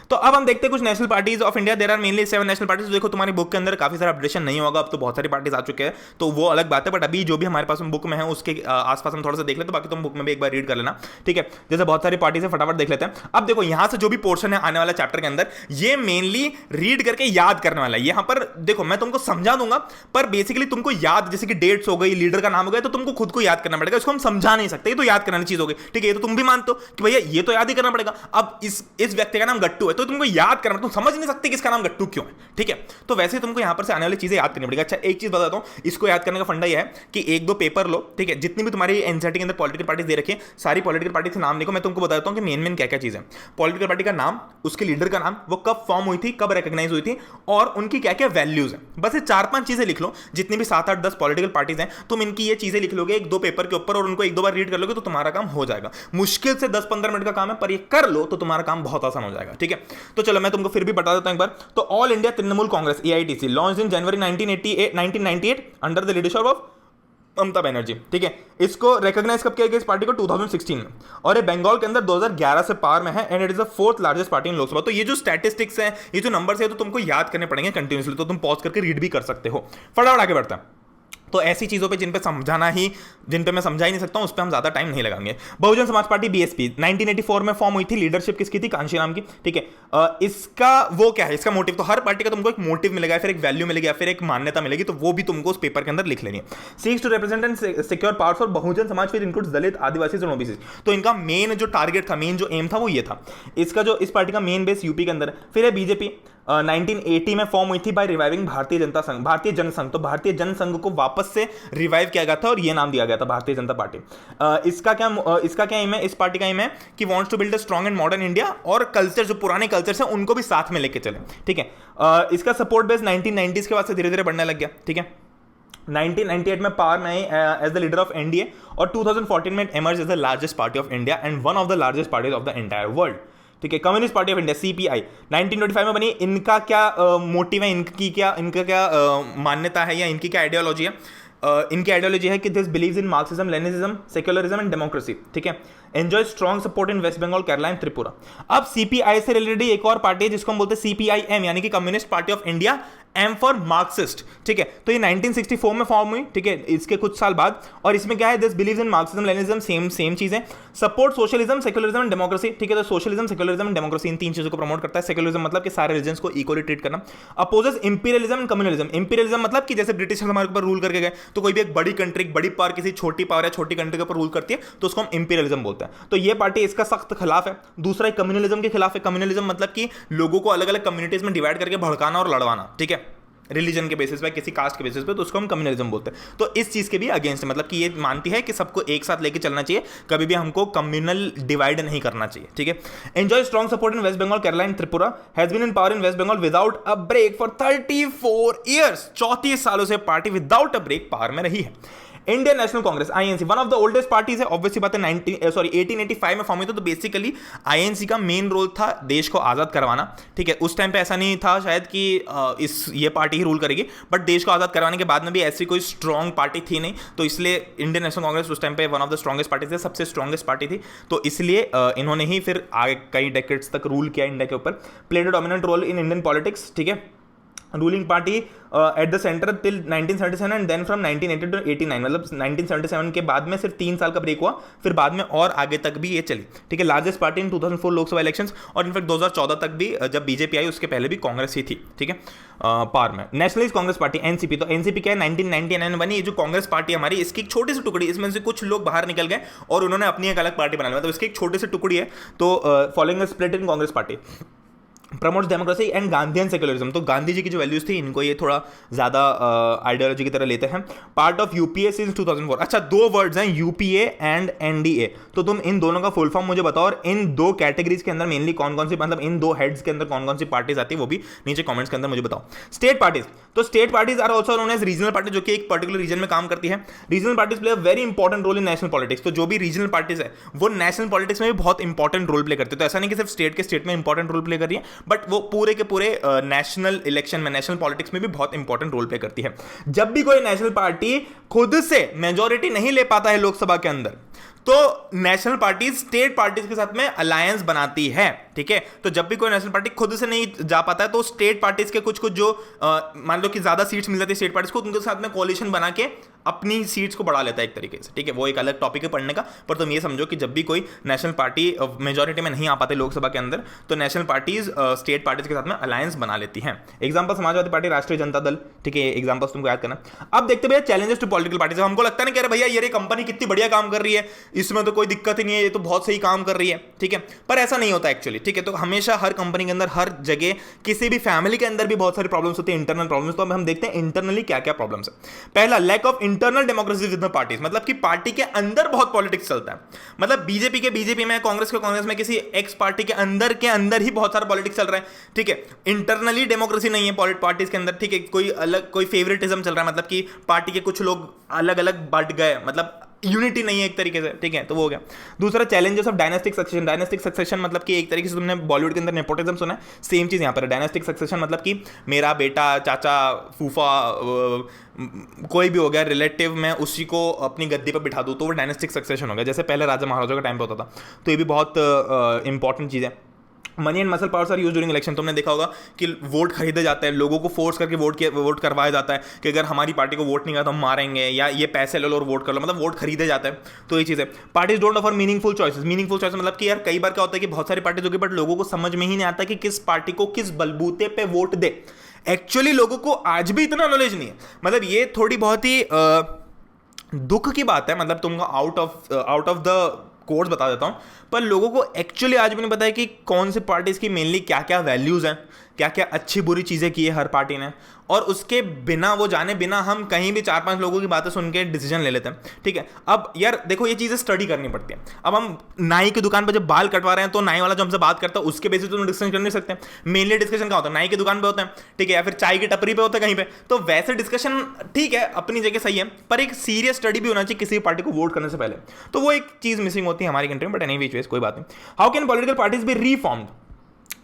तो अब हम देखते हैं कुछ national parties of India. There are mainly 7 national parties. देखो तुम्हारी बुक के अंदर काफी सारा अपडेशन नहीं होगा, अब तो बहुत सारी पार्टीज आ चुके हैं, तो वो अलग बात है, बट अभी जो भी हमारे पास बुक में है उसके आसपास हम थोड़ा सा देख लेते, बाकी तुम बुक में भी एक बार रीड कर लेना, ठीक है। जैसे बहुत सारी पार्टीज है, फटाफट देख लेते हैं। अब देखो यहां से जो भी पोर्शन है आने वाला चैप्टर के अंदर, ये मेनली रीड करके याद करने वाला है। यहां पर देखो मैं तुमको समझा दूंगा, पर बेसिकली तुमको याद, जैसे कि डेट्स हो गई, लीडर का नाम हो गया, तो तुमको खुद को याद करना पड़ेगा। इसको हम समझा नहीं सकते, ये तो याद करने वाली चीज हो गई, ठीक है। ये तो तुम भी मानते हो कि भैया ये तो याद ही करना पड़ेगा। अब इस व्यक्ति का नाम गट्टू है, तो तुमको याद करना, तुम समझ नहीं सकते किसका नाम गट्टू क्यों है, ठीक है। तो वैसे तुमको यहां पर से आने वाली चीजें याद करनी पड़ेगी। अच्छा एक चीज बताता हूं, इसको याद करने का फंडा यह है कि 1-2 पेपर लो, ठीक है। जितनी भी तुम्हारी एनसीईआरटी के अंदर पॉलिटिकल पार्टीज दे रखी है, सारी पॉलिटिकल पार्टी से नाम लिखो। मैं तुमको बताता हूं कि मेन क्या क्या चीज है। पॉलिटिकल पार्टी का नाम, उसके लीडर का नाम, वो कब फॉर्म हुई थी, कब रिकॉग्नाइज हुई थी, और उनकी क्या क्या वैल्यूज है। बस ये 4-5 चीजें लिख लो। जितनी भी 7-8-10 पॉलिटिकल पार्टीज हैं, तुम इनकी ये चीजें लिख लोगे 1-2 पेपर के ऊपर, और उनको 1-2 बार रीड कर लोगे तो तुम्हारा काम हो जाएगा। मुश्किल से 10-15 मिनट का काम है, पर ये कर लो तो तुम्हारा काम बहुत आसान हो जाएगा, ठीक है। तो चलो मैं तुमको फिर भी बता देता हूं एक बार। तो all India Trinamool Congress AITC launched in January 1998 under the leadership of Mamata Banerjee, ठीक है। इसको रिकॉग्नाइज कब किया गया इस पार्टी को? 2016 में। और ये बंगाल के अंदर 2011 से पार में है, and it is the 4th largest party इन लोकसभा। तो ये जो स्टैटिस्टिक्स है, ये जो नंबर्स है, तो तुमको याद करने पड़ेंगे कंटिन्यूसली, तो तुम पॉज करके रीड भी कर सकते हो। फटाफट आगे बढ़ता है। तो ऐसी चीजों पे जिन पे मैं समझा ही नहीं सकता हूं, उस पे हम ज्यादा टाइम नहीं लगाएंगे। बहुजन समाज पार्टी BSP 1984 में फॉर्म हुई थी। लीडरशिप किसकी थी? कांशीराम की, ठीक है। इसका वो क्या है, इसका मोटिव, तो हर पार्टी का तुमको एक मोटिव मिलेगा, फिर एक वैल्यू मिलेगी, फिर एक मान्यता मिलेगी, तो वो भी तुमको उस पेपर के अंदर लिख लेनी है। Seeks to represent and secure powers for Bahujan Samaj, फिर इंक्लूड्स दलित, आदिवासी और ओबीसी। तो इनका मेन जो टारगेट था, मेन जो एम था, वो ये था। इसका जो इस पार्टी का मेन बेस यूपी के अंदर है। फिर है बीजेपी, 1980 में फॉर्म हुई थी बाय रिवाइविंग भारतीय जनसंघ। तो भारतीय जनसंघ को वापस से रिवाइव किया गया था और ये नाम दिया गया था भारतीय जनता पार्टी। इसका क्या एम है? इस पार्टी का एम है कि wants to build a strong and modern India, और कल्चर, जो पुराने कल्चर्स हैं उनको भी साथ में लेके चले, ठीक है। इसका सपोर्ट बेस 1990s के बाद से धीरे धीरे बढ़ने लग गया, ठीक है। 1998 में पावर में आई as the leader of NDA, और 2014 में emerge as the largest party of India and one of the largest parties of the entire world, ठीक है। Communist party of India CPI 1925 में बनी। इनका क्या मोटिव है, इनका क्या मान्यता है, या इनकी क्या आइडियोलॉजी है? इनकी आइडियोलॉजी है कि this believes in Marxism, Leninism, secularism and democracy, ठीक है। Enjoy strong support in waste Bengal, Kerala and Tripura. अब सीपीआई से रिलेटेड एक और पार्टी है जिसको हम बोलते हैं सीपीआईएम, यानी कि communist party of India, M for Marxist, ठीक है। तो ये 1964 में फॉर्म हुई, ठीक है, इसके कुछ साल बाद। और इसमें क्या है, this believes in Marxism Leninism, same चीज है। Support socialism, secularism and democracy, ठीक है। तो सोशलिज्म, सेक्युलरिज्म एंड डेमोक्रेसी, इन तीन चीजों को प्रमोट करता है। सेक्युलरिज्म मतलब कि सारे रिलीजन्स को इक्वली ट्रीट करना। Opposes imperialism and communalism. Imperialism मतलब कि जैसे ब्रिटिश हमारे ऊपर रूल करके गए, तो कोई भी एक बड़ी कंट्री, बड़ी पावर किसी छोटी पावर या छोटी कंट्री के ऊपर रूल करती है तो उसको हम इंपीरियलिज्म बोलते हैं। तो ये पार्टी इसका सख्त खिलाफ है। दूसरा कम्युनलिज्म के खिलाफ है। कम्युनलिज्म मतलब कि लोगों को अलग अलग कम्युनिटीज में डिवाइड करके भड़काना और लड़वाना, ठीक है, रिलीजन के बेसिस पे, किसी कास्ट के बेसिस पे, तो उसको हम कम्युनलिज्म बोलते हैं। तो इस चीज के भी अगेंस्ट है, मतलब कि ये मानती है कि सबको एक साथ लेके चलना चाहिए, कभी भी हमको कम्युनल डिवाइड नहीं करना चाहिए, ठीक है। Enjoy strong support in waste Bengal, Kerala and Tripura, has been in power in waste Bengal without a break for 34 years. 34 सालों से party without a break power में रही है। Indian National Congress, INC, one of the oldest parties है। ऑब्वियसली बात है 1885 में फॉर्म हुई थी। तो बेसिकली आईएनसी का मेन रोल था देश को आजाद करवाना, ठीक है। उस टाइम पे ऐसा नहीं था शायद कि ये पार्टी ही रूल करेगी, बट देश को आजाद करवाने के बाद में भी ऐसी कोई स्ट्रॉन्ग पार्टी थी नहीं, तो इसलिए इंडियन नेशनल कांग्रेस उस टाइम पे one of the strongest party थी, सबसे स्ट्रॉन्गेस्ट पार्टी थी। तो इसलिए इन्होंने ही फिर आगे कई डेकेड्स तक रूल किया इंडिया के ऊपर। Played a dominant role in Indian politics, ठीक है। Ruling party at the centre till 1977 and then from 1980 to 89, मतलब 1977 के बाद में सिर्फ 3 साल का ब्रेक हुआ, फिर बाद में और आगे तक भी ये चली, ठीक है। लार्जेस्ट पार्टी इन 2004 लोकसभा इलेक्शंस, और इनफैक्ट 2014 तक भी जब बीजेपी आई उसके पहले भी कांग्रेस ही थी, ठीक है, पार में। नेशनलिस्ट कांग्रेस पार्टी, एनसीपी, तो एनसीपी क्या है, 1999 में बनी। ये जो कांग्रेस पार्टी हमारी, इसकी एक छोटी सी टुकड़ी, इसमें से कुछ लोग बाहर निकल गए और उन्होंने अपनी एक अलग पार्टी बना ली, मतलब इसकी एक छोटी सी टुकड़ी है। तो following split in Congress party, promotes democracy and Gandhian secularism. तो गांधी जी की जो वैल्यूज थी, इनको ये थोड़ा ज्यादा आइडियोलॉजी की तरह लेते हैं। Part of UPA since 2004। अच्छा, 2 वर्ड्स हैं, यूपीए एंड एनडीए। तो तुम इन दोनों का फुल फॉर्म मुझे बताओ, और इन 2 कैटेगरीज के अंदर मेनली कौन कौन सी, मतलब इन 2 हेड्स के अंदर कौन कौन सी पार्टीज आती है, वो भी नीचे कमेंट्स के अंदर मुझे बताओ। स्टेट पार्टीज, तो state parties are also known as regional party, जो कि एक पर्टिकुलर रीजन में काम करती है। Regional parties play a very important role in national politics. तो जो भी रीजनल पार्टीज है वो नेशनल पॉलिटिक्स में भी बहुत इंपॉर्टेंट रोल प्ले करती है। तो ऐसा नहीं कि सिर्फ स्टेट के स्टेट में इंपॉर्टेंट रोल प्ले कर रही है, बट वो पूरे के पूरे नेशनल इलेक्शन में, नेशनल पॉलिटिक्स में भी बहुत इंपॉर्टेंट रोल प्ले करती है। जब भी कोई नेशनल पार्टी खुद से मेजॉरिटी नहीं ले पाता है लोकसभा के अंदर, तो नेशनल पार्टी स्टेट पार्टीज के साथ में अलायंस बनाती है, ठीक है। तो जब भी कोई नेशनल पार्टी खुद से नहीं जा पाता है, तो स्टेट पार्टीज के कुछ जो मान लो कि ज्यादा सीट्स मिल जाती है स्टेट पार्टीज को, उनके साथ में कोalition बना के अपनी सीट्स को बढ़ा लेता है एक तरीके से, ठीक है। वो एक अलग टॉपिक है पढ़ने का, पर तुम ये समझो कि जब भी कोई नेशनल पार्टी मेजॉरिटी में नहीं आ पाते लोकसभा के अंदर, तो नेशनल पार्टीज स्टेट पार्टीज के साथ में अलायंस बना लेती हैं। एग्जांपल समाजवादी पार्टी, राष्ट्रीय जनता दल, ठीक है। एग्जांपल्स तुमको याद करना। अब देखते भैया चैलेंजेस टू पॉलिटिकल पार्टीज। हमको लगता नहीं, कह रहे भैया ये कंपनी कितनी बढ़िया काम कर रही है, इसमें तो कोई दिक्कत ही नहीं है, ये तो बहुत सही काम कर रही है, ठीक है। पर ऐसा नहीं होता एक्चुअली, ठीक है। तो हमेशा हर कंपनी के अंदर, हर जगह, किसी भी फैमिली के अंदर भी बहुत सारी प्रॉब्लम्स होती है, इंटरनल प्रॉब्लम्स। तो अब हम देखते हैं इंटरनली क्या क्या प्रॉब्लम्स है। पहला, lack of internal democracy with the parties, मतलब कि पार्टी के अंदर बहुत पॉलिटिक्स चलता है। मतलब बीजेपी के बीजेपी में, कांग्रेस के कांग्रेस में, किसी एक्स पार्टी के अंदर ही बहुत सारा पॉलिटिक्स चल रहा है, ठीक है। इंटरनली डेमोक्रेसी नहीं है पार्टीज के अंदर, ठीक है। कोई फेवरेटिज्म चल रहा है, मतलब कि पार्टी के कुछ लोग अलग अलग बट गए, मतलब यूनिटी नहीं है एक तरीके से, ठीक है। तो वो हो गया। दूसरा, challenges of dynastic succession. Dynastic succession मतलब कि एक तरीके से तुमने बॉलीवुड के अंदर नेपोटिज्म सुना है, सेम चीज यहां पर है। डायनेस्टिक सक्सेशन मतलब कि मेरा बेटा, चाचा, फूफा, कोई भी हो गया रिलेटिव, मैं उसी को अपनी गद्दी पर बिठा दूं, तो वो डायनेस्टिक सक्सेशन हो गया। जैसे पहले राजा महाराजा का टाइम पे होता था। तो ये भी बहुत इंपॉर्टेंट चीज है। Money and muscle powers are used during election. तुमने देखा होगा कि वोट खरीदे जाते हैं, लोगों को फोर्स करके वोट करवाया जाता है कि अगर हमारी पार्टी को वोट नहीं किया तो हम मारेंगे, या ये पैसे ले लो और वोट कर लो, मतलब वोट खरीदे जाते हैं। तो ये चीज़ है। Parties don't offer meaningful choices. Meaningful choice मतलब कि यार कई बार क्या होता है कि बहुत सारी पार्टीज होगी, बट लोगों को समझ में ही नहीं आता कि किस पार्टी को किस बलबूते पे वोट दे। एक्चुअली लोगों को आज भी इतना नॉलेज नहीं है। मतलब ये थोड़ी बहुत ही दुख की बात है। मतलब तुमको आउट ऑफ द कोर्स बता देता हूं, पर लोगों को एक्चुअली आज भी नहीं पता है कि कौन से पार्टीज की मेनली क्या क्या वैल्यूज हैं, क्या क्या अच्छी बुरी चीजें की है हर पार्टी ने, और उसके बिना वो जाने बिना हम कहीं भी 4-5 लोगों की बातें सुन के डिसीजन ले लेते हैं, ठीक है। अब यार देखो, ये चीजें स्टडी करनी पड़ती है। अब हम नाई की दुकान पर जब बाल कटवा रहे हैं, तो नाई वाला जो हमसे बात करता है उसके बेसिस पे तो डिस्कशन कर नहीं सकते। मेनली डिस्कशन क्या होता है, नाई की दुकान पे होता है, ठीक है, या फिर चाय की टपरी पे होता है कहीं पे। तो वैसे डिस्कशन ठीक है, अपनी जगह सही है, पर एक सीरियस स्टडी भी होना चाहिए किसी पार्टी को वोट करने से पहले। तो वो एक चीज मिसिंग होती है हमारी कंट्री में, बट एनी व्हिच वेज कोई बात नहीं। How can political parties be reformed?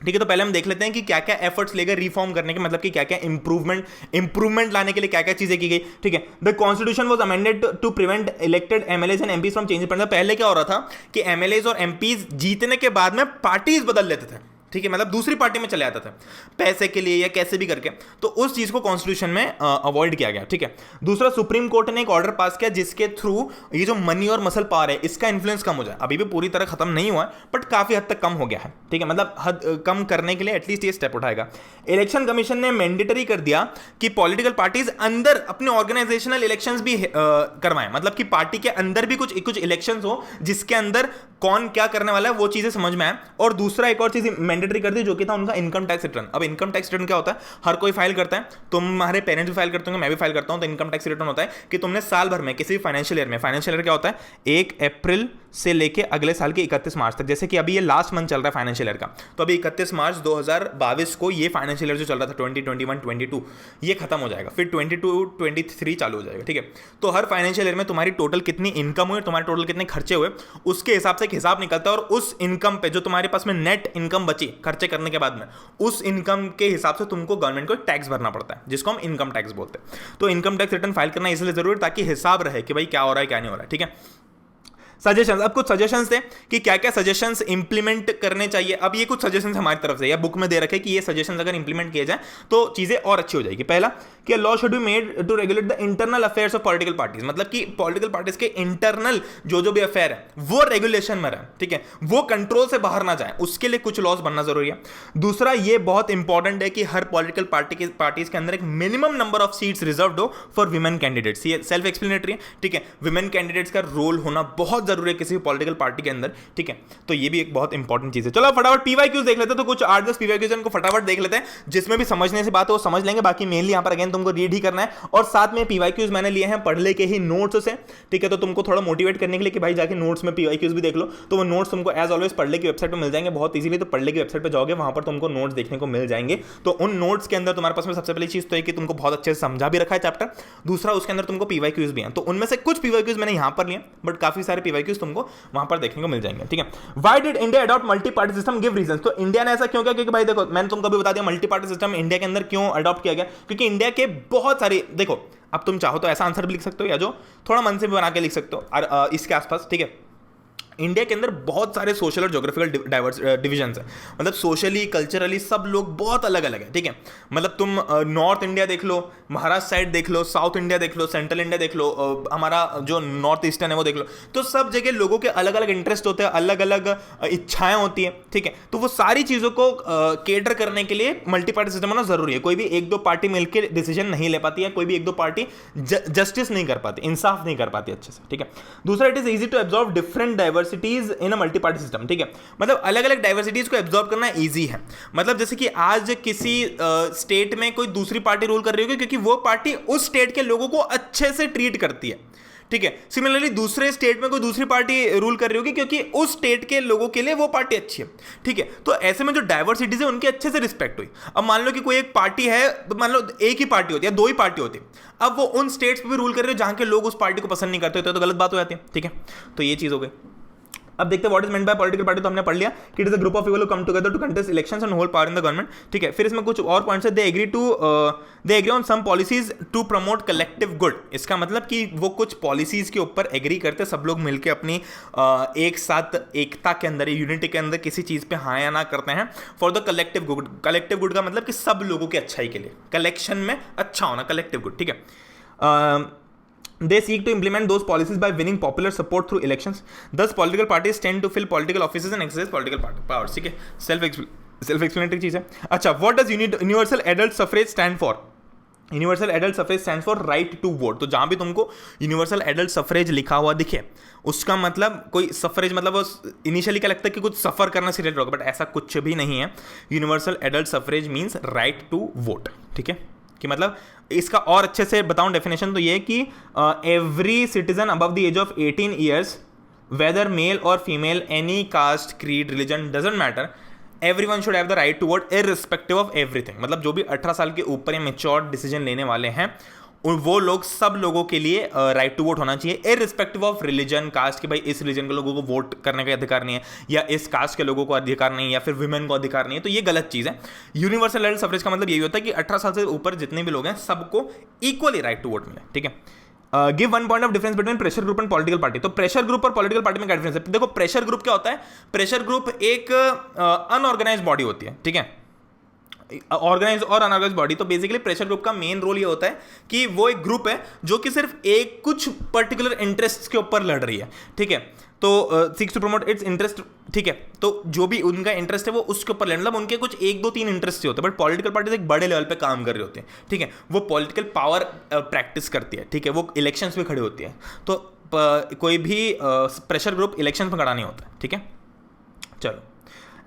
ठीक है, तो पहले हम देख लेते हैं कि क्या क्या एफर्ट्स लेकर रिफॉर्म करने के, मतलब कि क्या क्या इंप्रूवमेंट लाने के लिए क्या क्या चीजें की गई। ठीक है, the constitution was amended to prevent elected MLAs and MPs from changing. पहले क्या हो रहा था कि एमएलएज और एमपीज जीतने के बाद में पार्टीज बदल लेते थे। ठीक है, मतलब दूसरी पार्टी में चले जाता था पैसे के लिए या कैसे भी करके, तो उस चीज को कॉन्स्टिट्यूशन में अवॉइड किया गया। ठीक है, दूसरा, सुप्रीम कोर्ट ने एक ऑर्डर पास किया जिसके थ्रू ये जो मनी और मसल पावर है इसका इन्फ्लुएंस कम हो जाए। अभी भी पूरी तरह खत्म नहीं हुआ है बट काफी हद तक कम हो गया है। ठीक है, मतलब हद कम करने के लिए एटलीस्ट ये स्टेप उठाएगा। इलेक्शन कमीशन ने मैंडेटरी कर दिया कि पॉलिटिकल पार्टीज अंदर अपने ऑर्गेनाइजेशनल इलेक्शंस भी करवाएं, मतलब कि पार्टी के अंदर भी कुछ इलेक्शंस हो जिसके अंदर कौन क्या करने वाला है वो चीजें समझ में आए। और दूसरा एक और चीज मैंडेटरी कर दी जो कि था उनका इनकम टैक्स रिटर्न। अब इनकम टैक्स रिटर्न क्या होता है, हर कोई फाइल करता है, तुम्हारे पेरेंट्स भी फाइल करते होंगे, मैं भी फाइल करता हूं। तो इनकम टैक्स रिटर्न होता है कि तुमने साल भर में किसी भी फाइनेंशियल ईयर में, फाइनेंशियल ईयर क्या होता है 1 अप्रैल से लेके अगले साल के 31 मार्च तक, जैसे कि अभी ये लास्ट मंथ चल रहा है फाइनेंशियल ईयर का, तो अभी 31 मार्च 2022 को ये फाइनेंशियल ईयर जो चल रहा था 2021-22 ये खत्म हो जाएगा, फिर 22-23 चालू हो जाएगा। ठीक है, तो हर फाइनेंशियल ईयर में तुम्हारी टोटल कितनी इनकम हुई, तुम्हारे टोटल कितने खर्चे हुए, उसके हिसाब से एक हिसाब निकलता है। और उस इनकम पे जो तुम्हारे पास में नेट इनकम बची खर्चे करने के बाद में, उस इनकम के हिसाब से तुमको गवर्नमेंट को टैक्स भरना पड़ता है जिसको हम इनकम टैक्स बोलते हैं। तो इनकम टैक्स रिटर्न फाइल करना इसलिए जरूरी ताकि हिसाब रहे कि भाई क्या हो रहा है क्या नहीं हो रहा है। ठीक है, सजेशंस, अब कुछ सजेशंस थे कि क्या क्या सजेशंस इंप्लीमेंट करने चाहिए। अब ये कुछ सजेशंस हमारी तरफ से या बुक में दे रखे कि ये सजेशंस अगर इंप्लीमेंट किए जाए तो चीजें और अच्छी हो जाएगी। पहला कि law should be made to regulate the internal affairs of political parties, मतलब कि पॉलिटिकल पार्टीज के इंटरनल जो भी अफेयर है वो रेगुलेशन में रहे। ठीक है, वो कंट्रोल से बाहर ना जाए, उसके लिए कुछ लॉज बनना जरूरी है। दूसरा, ये बहुत इंपॉर्टेंट है कि हर पॉलिटिकल पार्टीज के अंदर एक minimum number of seats reserved हो फॉर विमेन कैंडिडेट्स। ये सेल्फ एक्सप्लेनेटरी है। ठीक है, विमेन कैंडिडेट्स का रोल होना बहुत जरूरी है किसी भी पॉलिटिकल पार्टी के अंदर। ठीक है, तो ये भी एक बहुत इंपॉर्टेंट चीज है। चलो फटाफट पीवाईक्यूज देख लेते हैं, तो कुछ 8-10 पीवाईक्यूज इनको फटाफट देख लेते हैं, जिसमें भी समझने से बात है वो समझ लेंगे, बाकी मेनली यहां पर अगेन तुमको रीड ही करना है। और साथ में पीवाईक्यूज मैंने लिए हैं पढ़ ले के ही नोट्स से। ठीक है, तो तुमको थोड़ा मोटिवेट करने के लिए कि भाई जाके नोट्स में पीवाईक्यूज भी देख लो, तो वो नोट्स तुमको एज ऑलवेज पढ़ ले की वेबसाइट पर मिल जाएंगे बहुत इजीली। तो पढ़ ले की वेबसाइट पर जाओगे वहां पर तुमको नोट्स देखने को मिल जाएंगे। तो उन नोट्स के अंदर तुम्हारे पास में सबसे पहली चीज तो है कि तुमको बहुत अच्छे से समझा भी रखा है चैप्टर, दूसरा उसके अंदर तुमको पीवाईक्यूज भी हैं। तो उनमें से कुछ पीवाईक्यूज मैंने यहां पर लिए बट काफी सारे पीवाईक्यूज तुमको वहां पर देखने को मिल जाएंगे। ठीक है, why did India adopt multi party system, give reasons. तो इंडिया ने ऐसा क्यों किया, क्योंकि भाई देखो मैंने तुमको अभी बता दिया मल्टी पार्टी सिस्टम इंडिया के अंदर क्यों अडॉप्ट किया गया, क्योंकि इंडिया के बहुत सारे, देखो अब तुम चाहो तो ऐसा आंसर भी लिख सकते हो या जो थोड़ा मन से भी बना के लिख सकते हो इसके आसपास। ठीक है, इंडिया के अंदर बहुत सारे सोशल और ज्योग्राफिकल डाइवर्स डिविजन्स हैं, मतलब सोशली कल्चरली सब लोग बहुत अलग अलग है। ठीक है, मतलब तुम नॉर्थ इंडिया देख लो, महाराष्ट्र साइड देख लो, साउथ इंडिया देख लो, सेंट्रल इंडिया देख लो, हमारा जो नॉर्थ ईस्टर्न है वो देख लो, तो सब जगह लोगों के अलग अलग इंटरेस्ट होते हैं, अलग अलग इच्छाएं होती है। ठीक है, तो वो सारी चीज़ों को केटर करने के लिए मल्टी पार्टी सिस्टम होना जरूरी है। कोई भी एक दो पार्टी मिलकर डिसीजन नहीं ले पाती है, कोई भी एक दो पार्टी जस्टिस नहीं कर पाती, इंसाफ नहीं कर पाती अच्छे से। ठीक है, दूसरा, it is easy to absorb different diversities in a multi party system. ठीक है, मतलब अलग अलग डाइवर्सिटीज को एब्जॉर्ब करना इजी है। मतलब जैसे कि आज किसी स्टेट में कोई दूसरी पार्टी रूल कर रही होगी क्योंकि वो पार्टी उस स्टेट के लोगों को अच्छे से ट्रीट करती है। ठीक है, सिमिलरली दूसरे स्टेट में कोई दूसरी पार्टी रूल कर रही होगी क्योंकि उस स्टेट के लोगों के लिए वो पार्टी अच्छी है। ठीक है, तो ऐसे में जो डाइवर्सिटीज है उनकी अच्छे से रिस्पेक्ट हुई। अब मान लो कि कोई एक पार्टी है, मान लो एक ही पार्टी होती है, दो ही पार्टी होती है, अब वो उन स्टेट्स पे भी रूल कर रहे हो जहां के लोग उस पार्टी को पसंद नहीं करते होते, तो गलत बात हो जाती है। ठीक है, तो ये चीज हो गई। अब देखते हैं what is meant by political party, तो हमने पढ़ लिया कि it is a group of people who come together to contest elections and hold power in the government. ठीक है, फिर इसमें कुछ और पॉइंट्स है। They agree on some policies to promote collective good. इसका मतलब कि वो कुछ पॉलिसीज के ऊपर एग्री करते, सब लोग मिलकर अपनी एक साथ एकता के अंदर, यूनिटी के अंदर किसी चीज पे हाँ या ना करते हैं for the collective good. Collective good का मतलब कि सब लोगों की अच्छाई के लिए, कलेक्शन में अच्छा होना, कलेक्टिव गुड। ठीक है, they seek to implement those policies by winning popular support through elections. Thus political parties tend to fill political offices and exercise political powers. ठीक है, सेल्फ एक्सप्लेनेटरी चीज है। अच्छा, what does universal adult suffrage stand for? Universal adult suffrage stands for right to vote. तो जहां भी तुमको universal adult suffrage लिखा हुआ दिखे उसका मतलब कोई सफरेज, मतलब वो इनिशियली क्या लगता है कि कुछ सफर करना से रिलेटेड होगा, बट ऐसा कुछ भी नहीं है। Universal adult suffrage means right to vote. ठीक है, कि मतलब इसका और अच्छे से बताऊं डेफिनेशन तो ये है कि every citizen above the age of 18 years whether male और female, any caste, creed, religion, doesn't matter, everyone should have the right to vote irrespective of everything. मतलब जो भी 18 साल के ऊपर या मेच्योर डिसीजन लेने वाले हैं वो लोग सब लोगों के लिए राइट टू वोट होना चाहिए इररिस्पेक्टिव ऑफ रिलीजन कास्ट, कि भाई इस रिलीजन के लोगों को वोट करने का अधिकार नहीं है या इस कास्ट के लोगों को अधिकार नहीं है या फिर वुमेन को अधिकार नहीं है, तो ये गलत चीज़ है। यूनिवर्सल एडल्ट सफरेज का मतलब यही होता है कि 18 साल से ऊपर जितने भी लोग हैं सबको इक्वली राइट टू वोट मिले, ठीक है। Give one point of difference between pressure group and political party. तो प्रेशर ग्रुप और पॉलिटिकल पार्टी में क्या डिफरेंस है? देखो प्रेशर ग्रुप क्या होता है, प्रेशर ग्रुप एक अनऑर्गेनाइज बॉडी होती है, ठीक है, ऑर्गेनाइज और अनऑर्गेनाइज बॉडी। तो बेसिकली प्रेशर ग्रुप का मेन रोल ये होता है कि वो एक ग्रुप है जो कि सिर्फ एक कुछ पर्टिकुलर इंटरेस्ट के ऊपर लड़ रही है, ठीक है, तो seeks to promote its interest, ठीक है, तो जो भी उनका इंटरेस्ट है वो उसके ऊपर मतलब उनके कुछ 1 2 3 इंटरेस्ट होते हैं, बट पॉलिटिकल पार्टीज एक बड़े लेवल पे काम कर रहे होते हैं, ठीक है, वो पॉलिटिकल पावर प्रैक्टिस करती है, ठीक है, वो इलेक्शंस में खड़े होती है, तो कोई भी प्रेशर ग्रुप इलेक्शन में खड़ा नहीं होता, ठीक है। चलो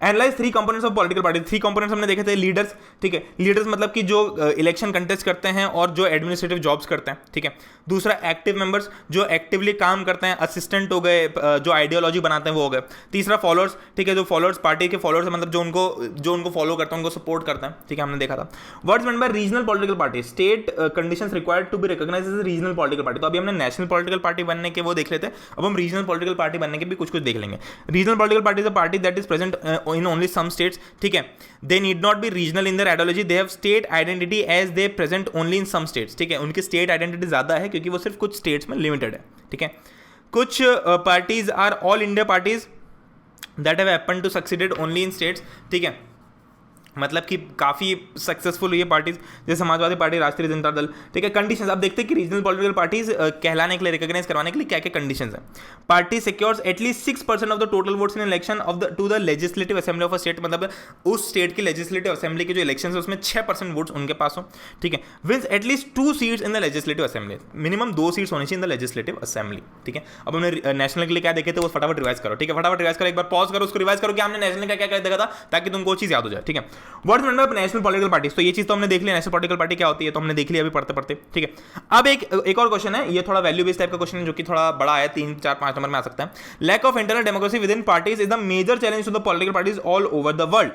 analyse 3 components of political party. 3 components हमने देखे थे। लीडर्स, ठीक है, लीडर्स मतलब कि जो इलेक्शन कंटेस्ट करते हैं और जो एडमिनिस्ट्रेटिव जॉब्स करते हैं, ठीक है। दूसरा एक्टिव मेंबर्स, जो एक्टिवली काम करते हैं, असिस्टेंट हो गए, जो आइडियोलॉजी बनाते हैं वो हो गए। तीसरा फॉलोअर्स, ठीक है, जो फॉलोअर्स पार्टी के फॉलोअर्स मतलब जो उनको फॉलो करते हैं, उनको सपोर्ट करते हैं, ठीक है, हमने देखा था। Words meant by regional political party, state conditions required to be recognised as regional political party. तो अभी हमने नेशनल पॉलिटिकल पार्टी बनने के वो देख लेते हैं, अब हम रीजनल पॉलिटिकल पार्टी बनने के भी कुछ देख लेंगे। Regional political party is a party that is present in only some states, ठीक है, they need not be regional in their ideology, they have state identity as they present only in some states, ठीक है, उनकी state identity ज्यादा है क्योंकि वो सिर्फ कुछ स्टेट्स में लिमिटेड है, ठीक है। कुछ parties are all India parties that have happened to succeeded only in states, ठीक है, मतलब कि काफ़ी सक्सेसफुल हुई है पार्टीज, जैसे समाजवादी पार्टी, राष्ट्रीय जनता दल, ठीक है। कंडीशंस आप देखते हैं कि रीजनल पॉलिटिकल पार्टीज कहलाने के लिए, रिकॉग्नाइज करवाने के लिए क्या क्या कंडीशंस हैं। Party secures at least 6% of the total votes in election of the two the legislative assembly of a state, मतलब उस स्टेट की लेजिस्लेटिव असेंबली के जो इलेक्शन है उसमें 6% वोट्स उनके पास हो, ठीक है, with at least 2 seats in the legislative assembly, minimum 2 seats होनी चाहिए इन द लेजिस्लेटिव असेंबली, ठीक है। अब हमने नेशनल के लिए क्या देखे थे वो फटाफट रिवाइज करो, ठीक है, फटाफट रिवाइज करो, एक बार पॉज करो, उसको रिवाइज करो कि हमने नेशनल का क्या क्या देखा था ताकि तुमको वो चीज़ याद हो जाए, ठीक है। Words meant bye national political parties, तो ये चीज तो हमने देख ली, नेशनल पॉलिटिकल पार्टी क्या होती है तो हमने देख लिया अभी पढ़ते पढ़ते, ठीक है। अब एक और क्वेश्चन है, ये थोड़ा वैल्यू बेस्ड टाइप का क्वेश्चन है जो कि थोड़ा बड़ा है, 3 4 5 नंबर में आ सकता है। Lack of internal democracy within parties is the major challenge to the political parties all over the world.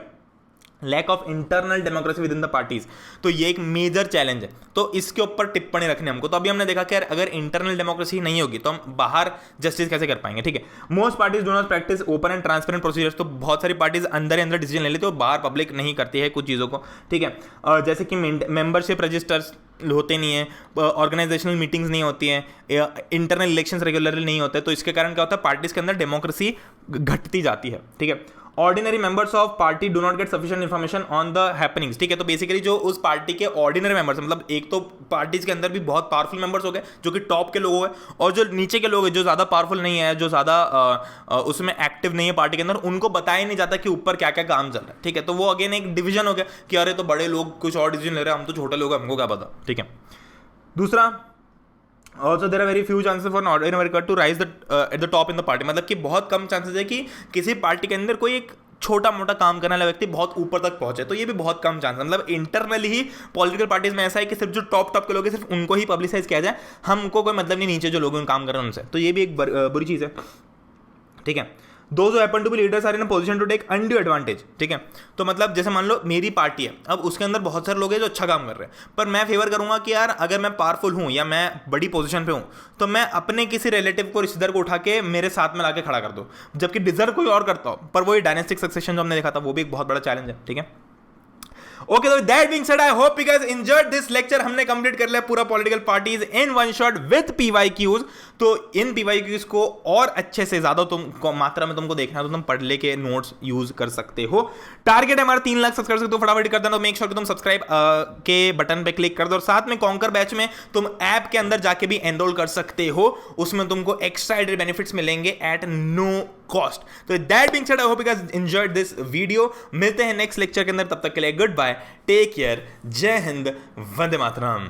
Lack of internal democracy within the parties, तो ये एक मेजर चैलेंज है, तो इसके ऊपर टिप्पणी रखनी हमको। तो अभी हमने देखा कि यार अगर इंटरनल डेमोक्रेसी नहीं होगी तो हम बाहर जस्टिस कैसे कर पाएंगे, ठीक है। Most parties do not practice open and transparent procedures, तो बहुत सारी पार्टीज अंदर अंदर डिसीजन ले लेते हो, बाहर पब्लिक नहीं करती है कुछ चीज़ों को, ठीक है। जैसे कि मेंबरशिप रजिस्टर्स होते नहीं है, ऑर्गेनाइजेशनल मीटिंग्स नहीं होती हैं, इंटरनल इलेक्शंस रेगुलरली नहीं होते, तो इसके कारण क्या होता है पार्टीज के अंदर डेमोक्रेसी घटती जाती है, ठीक है। Ordinary members of party do not gate sufficient information on the happenings, ठीक है, तो बेसिकली जो उस पार्टी के ऑर्डिनरी मेंबर्स, मतलब एक तो पार्टीज के अंदर भी बहुत पावरफुल मेंबर्स हो गए जो कि टॉप के लोग हो गए, और जो नीचे के लोग हैं जो ज़्यादा पावरफुल नहीं है, जो ज़्यादा उसमें एक्टिव नहीं है पार्टी के अंदर, उनको बताया नहीं जाता कि ऊपर क्या क्या काम चल रहा है, ठीक है। तो वो अगेन एक डिवीजन हो गया कि अरे तो बड़े लोग कुछ और डिसीजन ले रहे हैं, हम तो छोटे लोग हैं, हमको क्या पता, ठीक है। दूसरा, also there are very few chances for ordinary worker to rise at the top in the party, मतलब कि बहुत कम चांसेस है कि किसी पार्टी के अंदर कोई एक छोटा मोटा काम करने वाला व्यक्ति बहुत ऊपर तक पहुंचे, तो ये भी बहुत कम चांस है। मतलब इंटरनली ही पॉलिटिकल पार्टीज में ऐसा है कि सिर्फ जो टॉप के लोग हैं सिर्फ उनको ही पब्लिसाइज किया जाए, हमको कोई मतलब नहीं नीचे जो लोग काम कर रहे हैं उनसे, तो ये भी एक बुरी चीज़ है, ठीक है। Those who happen to be leaders are in a position to take undue advantage, ठीक है। तो मतलब जैसे मान लो मेरी पार्टी है, अब उसके अंदर बहुत सारे लोग हैं जो अच्छा काम कर रहे हैं, पर मैं फेवर करूंगा कि यार अगर मैं पावरफुल हूं या मैं बड़ी पोजीशन पे हूं तो मैं अपने किसी रिलेटिव को, रिश्तेदार को उठा के मेरे साथ में लाके खड़ा कर दूं, जबकि डिजर्व कोई और करता हो। पर वही डायनेस्टिक सक्सेशन जो हमने देखा था वो भी एक बहुत बड़ा चैलेंज है, ठीक है। ओके, तो that being said I hope you guys enjoyed this lecture. हमने कंप्लीट कर लिया पूरा political parties in one shot with PYQs. तो इन पीवाईक्यूज को और अच्छे से ज्यादा तुमको मात्रा में तुमको देखना है तो तुम पढ़ ले के नोट्स यूज कर सकते हो। टारगेट है हमारा 3 लाख सब्सक्राइबर्स, तो फटाफट कर देना। मेक श्योर कि तुम सब्सक्राइब के बटन पे क्लिक कर दो, और साथ में कॉन्कर बैच में तुम ऐप के अंदर जाके भी एनरोल कर सकते हो, उसमें तुमको एक्स्ट्रा एडेड बेनिफिट्स मिलेंगे एट नो कॉस्ट। तो that being said I hope you guys enjoyed this video. मिलते हैं नेक्स्ट लेक्चर के अंदर, तब तक के लिए गुड बाय, टेक केयर, जय हिंद, वंदे मातरम।